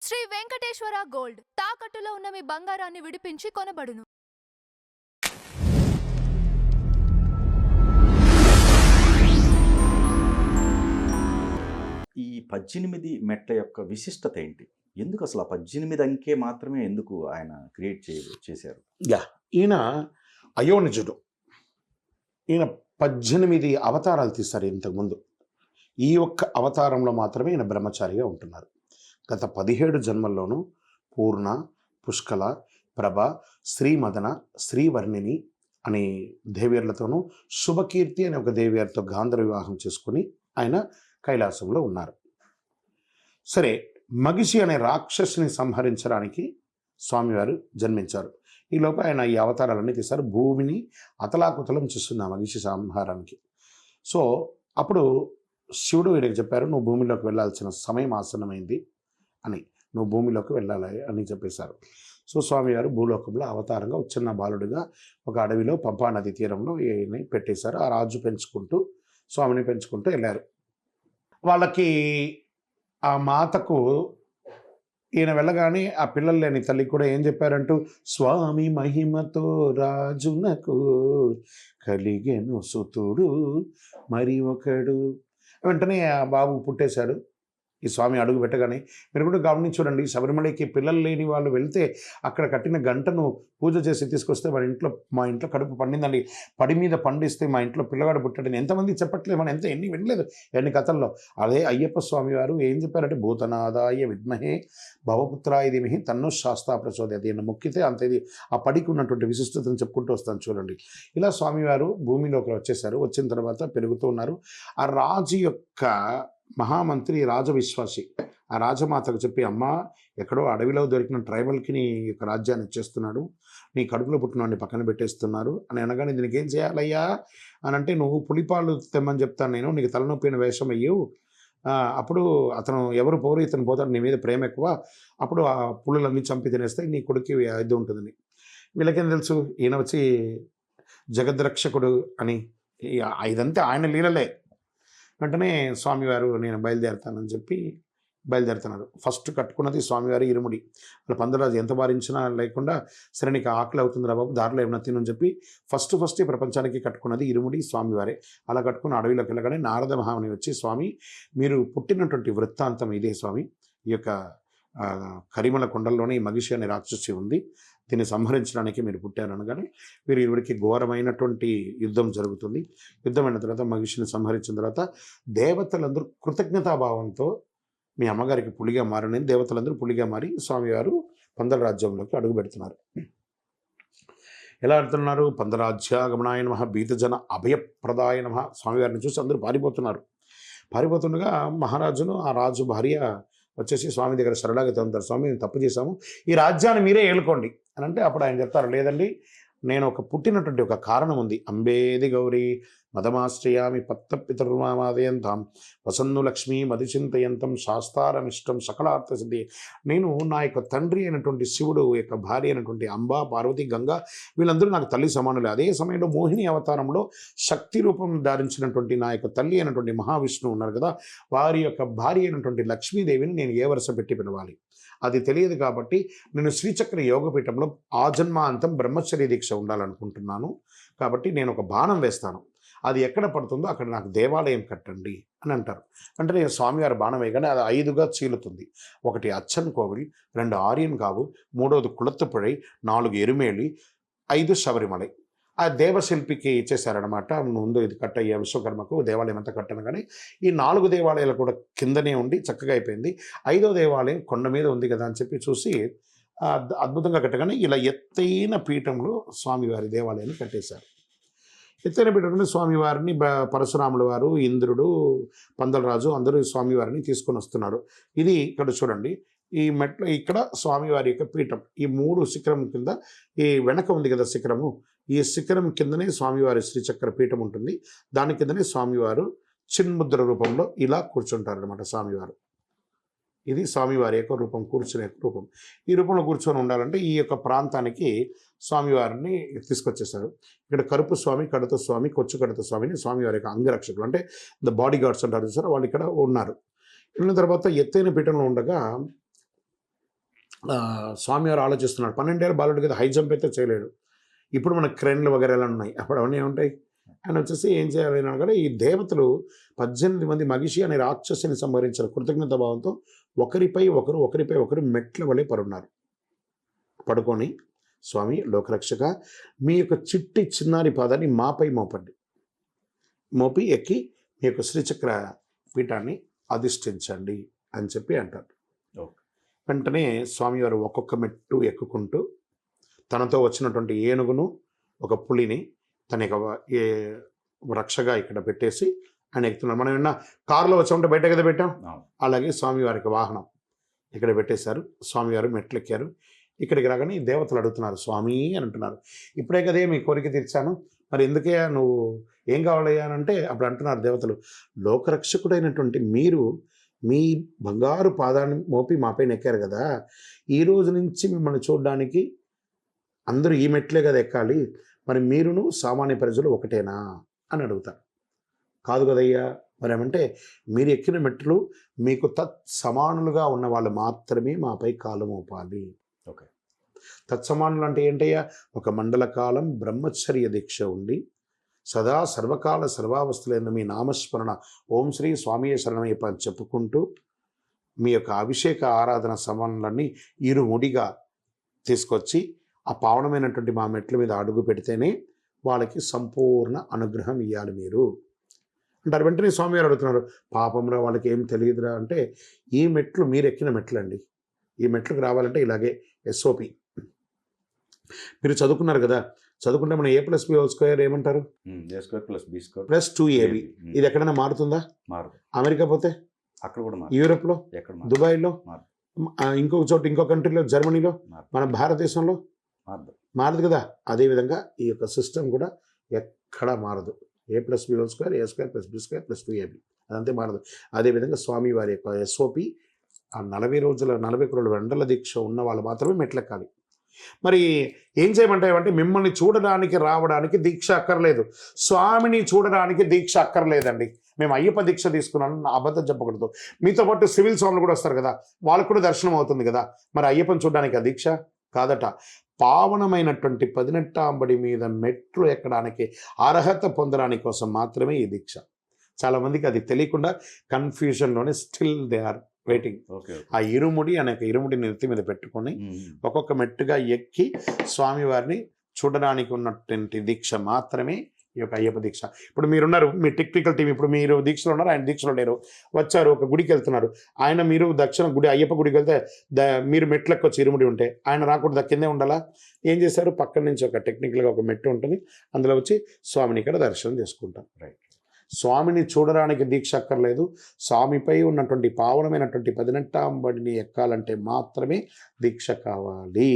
Shri Venkateswara gold తాకట్టులో ఉన్న మీ బంగారాన్ని విడిపించి కొనబడును. ఈ 18 మెట్ల యొక్క విశిష్టత ఏంటి? ఎందుకు అసలు ఆ 18 అంకె మాత్రమే ఎందుకు ఆయన క్రియేట్ చేశారు? ఈయన అయోనిజుడు. ఈయన 18 అవతారాలు తీస్తారు ఇంతకుముందు. ఈ ఒక్క అవతారంలో మాత్రమే ఈయన బ్రహ్మచారిగా ఉంటున్నారు. గత 17 జన్మల్లోనూ పూర్ణ, పుష్కల, ప్రభ, శ్రీమదన, శ్రీవర్ణిని అనే దేవేర్లతోనూ శుభకీర్తి అనే ఒక దేవేర్తో గాంధర్వ వివాహం చేసుకుని ఆయన కైలాసంలో ఉన్నారు. సరే, మగిషి అనే రాక్షసుని సంహరించడానికి స్వామివారు జన్మించారు. ఈలోపు ఆయన ఈ అవతారాలన్నీ తీశారు. భూమిని అతలాకుతలం చేస్తుంది ఆ మగిషి సంహారానికి. సో అప్పుడు శివుడు వీడికి చెప్పారు, నువ్వు భూమిలోకి వెళ్ళాల్సిన సమయం ఆసన్నమైంది అని, నువ్వు భూమిలోకి వెళ్ళాలి అని చెప్పేశారు. సో స్వామివారు భూలోకంలో అవతారంగా చిన్న బాలుడిగా ఒక అడవిలో పంపా నది తీరంలో ఈయన్ని పెట్టేశారు. ఆ రాజు పెంచుకుంటూ స్వామిని పెంచుకుంటూ వెళ్ళారు. వాళ్ళకి ఆ మాతకు ఈయన వెళ్ళగానే ఆ పిల్లలు లేని తల్లికి కూడా ఏం చెప్పారంటూ, స్వామి మహిమతో రాజునకు కలిగెను సుతుడు మరి ఒకడు. వెంటనే ఆ బాబు పుట్టేశాడు. ఈ స్వామి అడుగు పెట్టగానే మీరు కూడా గమనించండి, శబరిమలకి పిల్లలు లేని వాళ్ళు వెళ్తే అక్కడ కట్టిన గంటను పూజ చేసి తీసుకొస్తే మా ఇంట్లో కడుపు పండిందండి, పడి మీద పండిస్తే మా ఇంట్లో పిల్లగాడు పుట్టాడని ఎంతమంది చెప్పట్లేదు, మనం ఎన్ని వినలేదు ఎన్ని కథల్లో. అదే అయ్యప్ప స్వామి వారు ఏం చెప్పారంటే, భూతనాదాయ విద్మహే భవపుత్రాయ ధీమహి తన్నో శాస్తా ప్రచోదయాత్. ఈయన మొక్కితే అంత ఇది ఆ పడికి ఉన్నటువంటి విశిష్టతను చెప్పుకుంటూ వస్తాను చూడండి. ఇలా స్వామివారు భూమిలోకి వచ్చేసారు. వచ్చిన తర్వాత పెరుగుతూ ఉన్నారు. ఆ రాజు యొక్క మహామంత్రి రాజవిశ్వాసి ఆ రాజమాతకు చెప్పి, అమ్మ ఎక్కడో అడవిలో దొరికిన ట్రైబల్కి నీ యొక్క రాజ్యాన్ని ఇచ్చేస్తున్నాడు, నీ కడుపులో పుట్టినవాడిని పక్కన పెట్టేస్తున్నారు అని అనగానే, దీనికి ఏం చేయాలయ్యా అని అంటే, నువ్వు పులిపాలు తెమ్మని చెప్తాను నేను, నీకు తలనొప్పిన వేషం అయ్యవు, అప్పుడు అతను ఎవరు పోరు ఇతను పోతాడు, నీ మీద ప్రేమ ఎక్కువ, అప్పుడు ఆ పులులన్నీ చంపి తినేస్తే నీ కొడుకు ఇది ఉంటుందని. వీళ్ళకేం తెలుసు ఈయన వచ్చి జగద్రక్షకుడు అని, ఇదంతా ఆయన లీలలే. వెంటనే స్వామివారు నేను బయలుదేరుతానని చెప్పి బయలుదేరుతున్నారు. ఫస్ట్ కట్టుకున్నది స్వామివారి ఇరుముడి. వాళ్ళ పందరాజు ఎంత భారించినా లేకుండా, సరే నీకు ఆకలి అవుతుందిరా బాబు, దారిలో ఏమన్నా తినని చెప్పి ఫస్ట్ ఈ ప్రపంచానికి కట్టుకున్నది ఇరుముడి స్వామివారే. అలా కట్టుకుని అడవిలోకి వెళ్ళగానే నారద మహాముని వచ్చి, స్వామి మీరు పుట్టినటువంటి వృత్తాంతం ఇదే స్వామి, ఈ యొక్క కరిమల కొండల్లోనే ఈ మగిషి అనే రాక్షసి ఉంది, దీన్ని సంహరించడానికి మీరు పుట్టారు అనగానే, వీరు ఇరువురికి ఘోరమైనటువంటి యుద్ధం జరుగుతుంది. యుద్ధం అయిన తర్వాత మగిషిని సంహరించిన తర్వాత దేవతలందరూ కృతజ్ఞతాభావంతో మీ అమ్మగారికి పులిగా మారని దేవతలందరూ పులిగా మారి స్వామివారు పందల రాజ్యంలోకి అడుగు పెడుతున్నారు. ఎలా ఆడుతున్నారు? పందరాజ్యాగమనాయ నమః బీతజన అభయప్రదాయ నమః. స్వామివారిని చూసి అందరూ పారిపోతుండగా మహారాజును ఆ రాజు భార్య వచ్చేసి స్వామి దగ్గర శరణాగతి ఉంటారు. స్వామి మేము తప్పు చేశాము, ఈ రాజ్యాన్ని మీరే ఏలుకోండి అని అంటే, అప్పుడు ఆయన చెప్తారు, లేదండి నేను పుట్టినటువంటి ఒక కారణం ఉంది. అంబేది గౌరీ మదమాశ్రయామి పత్తపితరుమాదయంతాం వసన్ను లక్ష్మీ మదిచింతయంతం శాస్తారమిష్టం సకలార్థ సిద్ధి. నేను నా యొక్క తండ్రి అయినటువంటి శివుడు యొక్క భార్య అయినటువంటి అంబా, పార్వతి, గంగా వీళ్ళందరూ నాకు తల్లి సమానులే. అదే సమయంలో మోహిని అవతారంలో శక్తి రూపం ధారించినటువంటి నా యొక్క తల్లి అయినటువంటి మహావిష్ణువు ఉన్నారు కదా, వారి యొక్క భార్య అయినటువంటి లక్ష్మీదేవిని నేను ఏ వరుస పెట్టి పిలవాలి, అది తెలియదు. కాబట్టి నేను శ్రీచక్ర యోగపీఠంలో ఆజన్మాంతం బ్రహ్మచర్య దీక్ష ఉండాలనుకుంటున్నాను. కాబట్టి నేను ఒక బాణం వేస్తాను, అది ఎక్కడ పడుతుందో అక్కడ నాకు దేవాలయం కట్టండి అని అంటారు. అంటే నేను స్వామివారి బాణం వేయగానే అది 5గా చీలుతుంది. 1 అచ్చన్ కోవిల్, 2 ఆర్యన్ కావు, 3వది కుళత్తుపుഴై, 4 ఎరుమేలి, 5 శబరిమలై. ఆ దేవశిల్పికి ఇచ్చేశారనమాట. ముందు ఇది కట్టయ్యే విశ్వకర్మకు దేవాలయం అంతా కట్టను. కానీ ఈ 4 దేవాలయాలు కూడా కిందనే ఉండి చక్కగా అయిపోయింది. 5వ దేవాలయం కొండ మీద ఉంది కదా అని చెప్పి చూసి అద్భుతంగా కట్టగానే ఇలా ఎత్తైన పీఠంలో స్వామివారి దేవాలయాన్ని కట్టేశారు. ఎత్తైన పీఠంలో స్వామివారిని పరశురాముల వారు, ఇంద్రుడు, పందలరాజు అందరూ స్వామివారిని తీసుకొని వస్తున్నారు. ఇది ఇక్కడ చూడండి, ఈ మెట్ల ఇక్కడ స్వామివారి యొక్క పీఠం, ఈ 3 శిఖరం కింద ఈ వెనక ఉంది కదా శిఖరము, ఈ శిఖరం కిందనే స్వామివారి శ్రీచక్ర పీఠం ఉంటుంది. దాని కిందనే స్వామివారు చిన్ముద్ర రూపంలో ఇలా కూర్చుంటారు అనమాట. స్వామివారు ఇది స్వామివారి యొక్క రూపం, కూర్చునే రూపం. ఈ రూపంలో కూర్చొని ఉండాలంటే ఈ యొక్క ప్రాంతానికి స్వామివారిని తీసుకొచ్చేసారు. ఇక్కడ కరుపు స్వామి, కడత స్వామి, కొచ్చు కడత స్వామిని స్వామివారి యొక్క అంగరక్షకులు అంటే ద బాడీ గార్డ్స్ అంటారు చూసారు, వాళ్ళు ఇక్కడ ఉన్నారు. వెళ్ళిన తర్వాత ఎత్తైన పీఠంలో ఉండగా స్వామివారు ఆలోచిస్తున్నాడు, 12 ఏళ్ళ బాలుడు కదా, హై జంప్ అయితే చేయలేడు. ఇప్పుడు మనకు క్రేన్లు వగేరేలా ఉన్నాయి, అప్పుడు అవన్నీ ఉంటాయి. ఆయన వచ్చేసి ఏం చేయాలి అనగా, ఈ దేవతలు 18 మంది మగిషి అనే రాక్షసుని సంహరించిన కృతజ్ఞత భావంతో ఒకరిపై ఒకరు మెట్ల వలె పడుకొని, స్వామి లోకరక్షక, మీ యొక్క చిట్టి చిన్నారి పాదాన్ని మాపై మోపి ఎక్కి మీ యొక్క శ్రీచక్ర పీఠాన్ని అధిష్ఠించండి అని చెప్పి అంటారు. వెంటనే స్వామివారు ఒక్కొక్క మెట్టు ఎక్కుకుంటూ తనతో వచ్చినటువంటి ఏనుగును, ఒక పులిని తన యొక్క రక్షగా ఇక్కడ పెట్టేసి ఆయన ఎక్కుతున్నారు. మనం ఏమన్నా కారులో వచ్చామంటే బయట కదా పెట్టాం, అలాగే స్వామివారికి వాహనం ఇక్కడ పెట్టేశారు. స్వామివారు మెట్లు ఎక్కారు. ఇక్కడికి రాగానే ఈ దేవతలు అడుగుతున్నారు, స్వామి అని అంటున్నారు, ఇప్పుడే కదే మీ కోరిక తీర్చాను, మరి ఎందుకే నువ్వు ఏం కావాలయ్యా అని అంటే, అప్పుడు అంటున్నారు దేవతలు, లోకరక్షకుడైనటువంటి మీరు మీ బంగారు పాదాన్ని మోపి మాపైన ఎక్కారు కదా, ఈ రోజు నుంచి మిమ్మల్ని చూడడానికి అందరూ ఈ మెట్లే కదా ఎక్కాలి, మరి మీరును సామాన్య ప్రజలు ఒకటేనా అని అడుగుతారు. కాదు కదయ్యా, మరి ఏమంటే మీరు ఎక్కిన మెట్లు మీకు తత్సమానులుగా ఉన్న వాళ్ళు మాత్రమే మాపై కాలు మోపాలి. ఓకే, తత్సమానులు అంటే ఏంటయ్యా, ఒక మండల కాలం బ్రహ్మచర్య దీక్ష ఉండి సదా సర్వకాల సర్వావస్థలైన మీ నామస్మరణ ఓం శ్రీ స్వామియే శరణమయ్యప్ప అని చెప్పుకుంటూ మీ యొక్క అభిషేక ఆరాధన సమానులన్నీ ఇరుముడిగా తీసుకొచ్చి ఆ పావనమైనటువంటి మా మెట్ల మీద అడుగు పెడితేనే వాళ్ళకి సంపూర్ణ అనుగ్రహం ఇవ్వాలి మీరు అంటారు. వెంటనే స్వామివారు అడుగుతున్నారు, పాపంరా వాళ్ళకి ఏం తెలియదురా అంటే, ఈ మెట్లు మీరు ఎక్కిన మెట్లు అండి, ఈ మెట్లకు రావాలంటే ఇలాగే SOP. మీరు చదువుకున్నారు కదా, చదువుకుంటే మనం A+B² ఏమంటారు, +2AB. ఇది ఎక్కడైనా మారుతుందా? అమెరికా పోతే అక్కడ కూడా, యూరోప్లో, దుబాయ్లో, ఇంకొక చోట, ఇంకో కంట్రీలో, జర్మనీలో, మన భారతదేశంలో మారదు కదా. అదేవిధంగా ఈ యొక్క సిస్టమ్ కూడా ఎక్కడా మారదు. A+B² A²+B²+2AB అదంతే మారదు. అదేవిధంగా స్వామి వారి యొక్క SOP ఆ 40 రోజుల 40 రోజుల వెండల దీక్ష ఉన్న వాళ్ళు మాత్రమే మెట్లెక్కాలి. మరి ఏం చేయమంటాయంటే, మిమ్మల్ని చూడడానికి రావడానికి దీక్ష అక్కర్లేదు, స్వామిని చూడడానికి దీక్ష అక్కర్లేదండి. మేము అయ్యప్ప దీక్ష తీసుకున్నాను, నా అబద్ధం చెప్పకూడదు. మీతో పాటు సివిల్ స్వాములు కూడా వస్తారు కదా, వాళ్ళకు కూడా దర్శనం అవుతుంది కదా, మరి అయ్యప్పని చూడడానికి ఆ దీక్ష కాదట. పావనమైనటువంటి 18 మీద మెట్లు ఎక్కడానికి అర్హత పొందడానికి కోసం మాత్రమే ఈ దీక్ష. చాలామందికి అది తెలియకుండా కన్ఫ్యూజన్లోనే స్టిల్ దే ఆర్ వెయిటింగ్. ఆ ఇరుముడి అనేక ఇరుముడిని నెత్తి మీద పెట్టుకొని ఒక్కొక్క మెట్టుగా ఎక్కి స్వామివారిని చూడడానికి ఉన్నటువంటి దీక్ష మాత్రమే ఈ యొక్క అయ్యప్ప దీక్ష. ఇప్పుడు మీరున్నారు, మీ టెక్నికల్ టీం, ఇప్పుడు మీరు దీక్షలో ఉన్నారు, ఆయన దీక్షలో లేరు, వచ్చారు, ఒక గుడికి వెళ్తున్నారు, ఆయన మీరు దక్షిణ గుడి అయ్యప్ప గుడికి వెళ్తే మీరు మెట్లకు వచ్చి ఇరుముడి ఉంటే ఆయన రాకూడదు, కిందే ఉండాలా? ఏం చేశారు, పక్కన నుంచి ఒక టెక్నికల్గా ఒక మెట్టు ఉంటుంది, అందులో వచ్చి స్వామిని ఇక్కడ దర్శనం చేసుకుంటాం. రైట్, స్వామిని చూడడానికి దీక్ష అక్కర్లేదు, స్వామిపై ఉన్నటువంటి పావనమైనటువంటి 18 ఎక్కాలంటే మాత్రమే దీక్ష కావాలి.